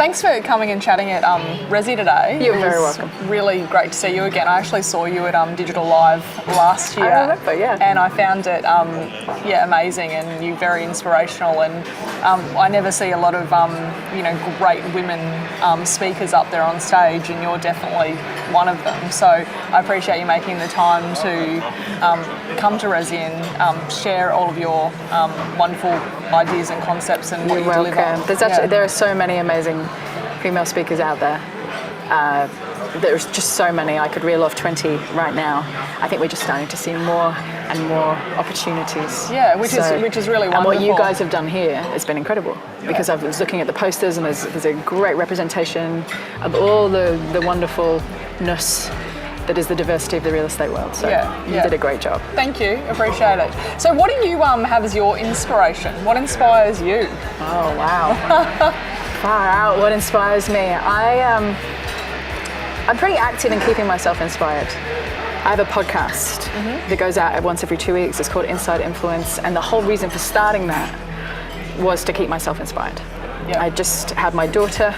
Thanks for coming and chatting at RESE today. You're very welcome. Really great to see you again. I actually saw you at Digital Live last year. I remember, yeah. And I found it, amazing, and you very inspirational. And I never see a lot of, great women speakers up there on stage, and you're definitely one of them. So I appreciate you making the time to come to RESE and share all of your wonderful ideas and concepts and what you deliver. There are so many amazing female speakers out there. There's just so many. I could reel off 20 right now. I think we're just starting to see more and more opportunities. Yeah, which is really wonderful. And what you guys have done here has been incredible, because I was looking at the posters, and there's a great representation of all the wonderfulness that is the diversity of the real estate world. So you did a great job. Thank you, appreciate it. So what do you have as your inspiration? What inspires you? Oh, wow. Far out, what inspires me? I'm pretty active in keeping myself inspired. I have a podcast that goes out once every 2 weeks. It's called Inside Influence, and the whole reason for starting that was to keep myself inspired. Yeah. I just had my daughter,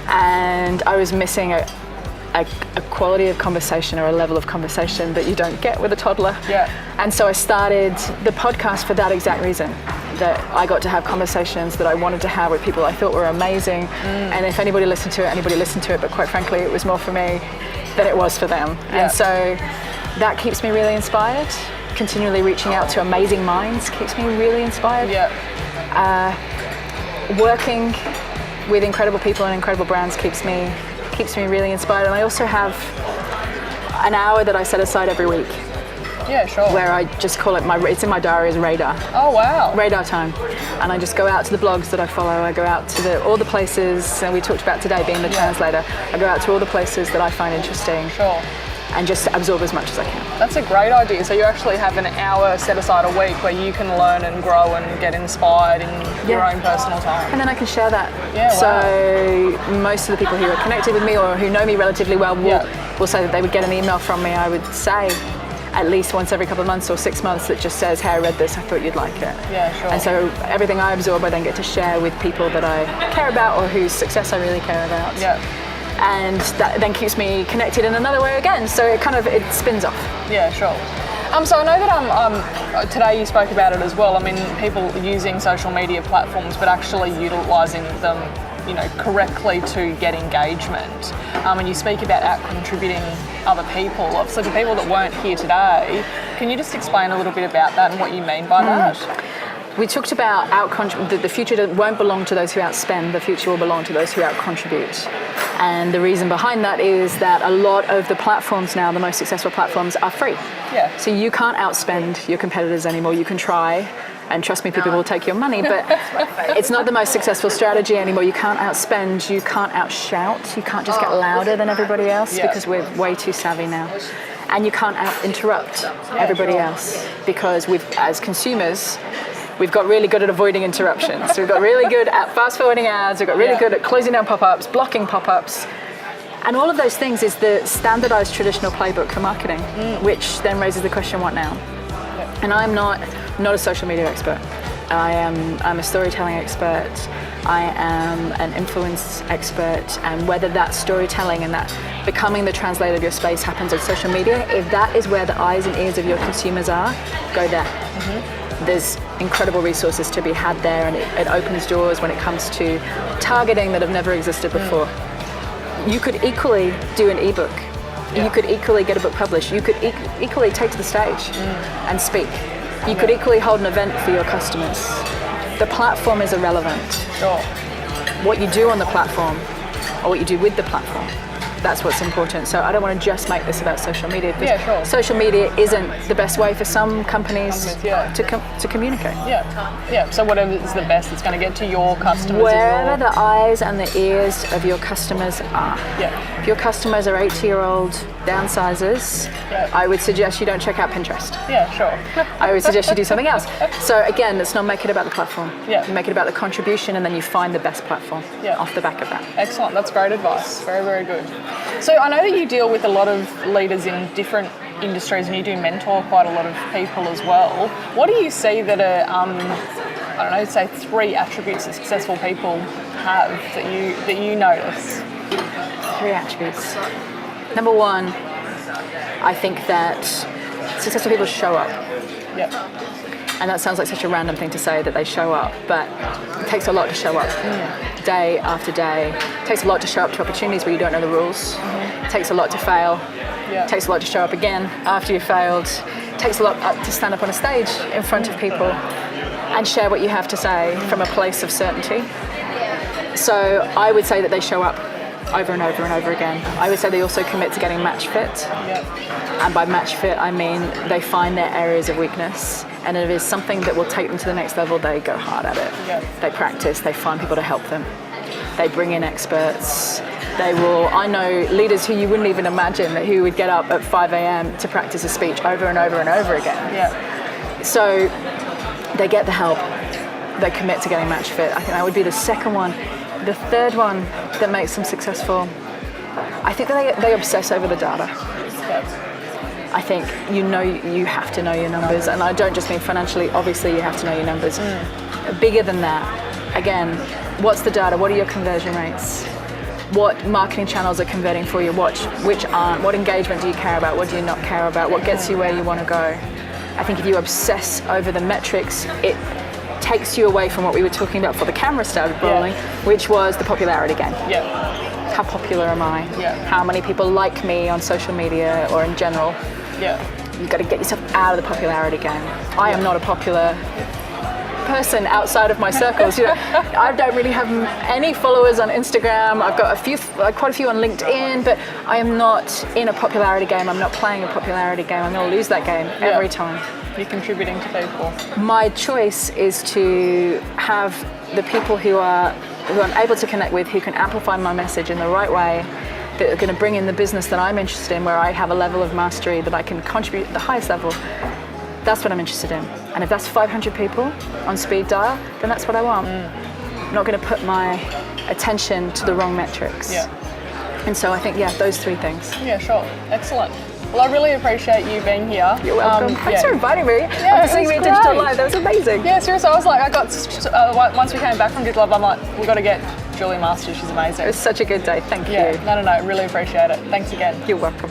and I was missing a quality of conversation, or a level of conversation that you don't get with a toddler. Yeah. And so I started the podcast for that exact reason, that I got to have conversations that I wanted to have with people I thought were amazing. And if anybody listened to it, but quite frankly, it was more for me than it was for them. Yeah. And so that keeps me really inspired. Continually reaching out to amazing minds keeps me really inspired. Yeah. Working with incredible people and incredible brands keeps me really inspired. And I also have an hour that I set aside every week. Yeah, sure. Where I just call it it's in my diary as radar. Oh, wow. Radar time. And I just go out to the blogs that I follow. I go out to all the places, and we talked about today being the translator. I go out to all the places that I find interesting. Sure. And just absorb as much as I can. That's a great idea. So you actually have an hour set aside a week where you can learn and grow and get inspired in your own personal time. And then I can share that. Yeah, so most of the people who are connected with me or who know me relatively well will say that they would get an email from me, I would say, at least once every couple of months or 6 months, that just says, hey, I read this, I thought you'd like it. Yeah, sure. And so everything I absorb, I then get to share with people that I care about or whose success I really care about. Yeah. And that then keeps me connected in another way again. So it spins off. Yeah, sure. So I know that today you spoke about it as well. I mean, people using social media platforms, but actually utilising them, correctly to get engagement. And you speak about out-contributing other people. So for people that weren't here today, can you just explain a little bit about that and what you mean by that? We talked about the future won't belong to those who outspend, the future will belong to those who outcontribute. And the reason behind that is that a lot of the platforms now, the most successful platforms, are free. Yeah. So you can't outspend your competitors anymore. You can try, and trust me, people will take your money, but it's not the most successful strategy anymore. You can't outspend, you can't outshout, you can't just get louder than everybody else because we're way too savvy now. And you can't out-interrupt everybody else, because as consumers, we've got really good at avoiding interruptions. We've got really good at fast-forwarding ads. We've got really good at closing down pop-ups, blocking pop-ups. And all of those things is the standardized traditional playbook for marketing, which then raises the question, what now? And I'm not a social media expert. I'm a storytelling expert. I am an influence expert. And whether that storytelling and that becoming the translator of your space happens on social media, if that is where the eyes and ears of your consumers are, go there. There's incredible resources to be had there, and it opens doors when it comes to targeting that have never existed before. You could equally do an ebook. You could equally get a book published. You could equally take to the stage and speak. You could equally hold an event for your customers. The platform is irrelevant. Sure. What you do on the platform, or what you do with the platform, that's what's important. So I don't want to just make this about social media, because social media isn't the best way for some companies to communicate. Yeah. So whatever is the best that's going to get to your customers. Wherever the eyes and the ears of your customers are. Yeah. If your customers are 80-year-old downsizers, I would suggest you don't check out Pinterest. Yeah, sure. I would suggest you do something else. So again, let's not make it about the platform. Yeah. Make it about the contribution, and then you find the best platform off the back of that. Excellent. That's great advice. Very, very good. So I know that you deal with a lot of leaders in different industries, and you do mentor quite a lot of people as well. What do you see that are I don't know, say 3 attributes that successful people have that you notice. 3 attributes. Number 1, I think that successful people show up. Yep. And that sounds like such a random thing to say, that they show up, but it takes a lot to show up. Day after day. It takes a lot to show up to opportunities where you don't know the rules. It takes a lot to fail. Yep. It takes a lot to show up again after you've failed. It takes a lot to stand up on a stage in front of people and share what you have to say from a place of certainty. So I would say that they show up over and over and over again. I would say they also commit to getting match fit. Yep. And by match fit, I mean they find their areas of weakness, and if it is something that will take them to the next level, they go hard at it. Yep. They practice, they find people to help them. They bring in experts. I know leaders who you wouldn't even imagine that who would get up at 5 a.m. to practice a speech over and over and over again. Yep. So they get the help. They commit to getting match fit. I think that would be the second one. The third one that makes them successful, I think that they obsess over the data. Yep. I think you have to know your numbers, and I don't just mean financially. Obviously, you have to know your numbers. Bigger than that, again, what's the data? What are your conversion rates? What marketing channels are converting for you? Which aren't? What engagement do you care about? What do you not care about? What gets you where you want to go? I think if you obsess over the metrics, it takes you away from what we were talking about before the camera started rolling, which was the popularity game. Yep. How popular am I? Yeah. How many people like me on social media or in general? Yeah. You've got to get yourself out of the popularity game. I am not a popular person outside of my circles. I don't really have any followers on Instagram. I've got quite a few on LinkedIn, but I am not in a popularity game. I'm not playing a popularity game. I'm going to lose that game every time. You're contributing to people. My choice is to have the people who I'm able to connect with, who can amplify my message in the right way, that are going to bring in the business that I'm interested in, where I have a level of mastery that I can contribute at the highest level. That's what I'm interested in. And if that's 500 people on speed dial, then that's what I want. I'm not going to put my attention to the wrong metrics. Yeah. And so I think, those 3 things. Yeah, sure. Excellent. Well, I really appreciate you being here. You're welcome. Thanks for inviting me. Yeah, seeing me at Digital Live. That was amazing. Yeah, seriously. I was like, once we came back from Digital Live, I'm like, we've got to get Julie Masters. She's amazing. It was such a good day. Thank you. Yeah, no, really appreciate it. Thanks again. You're welcome.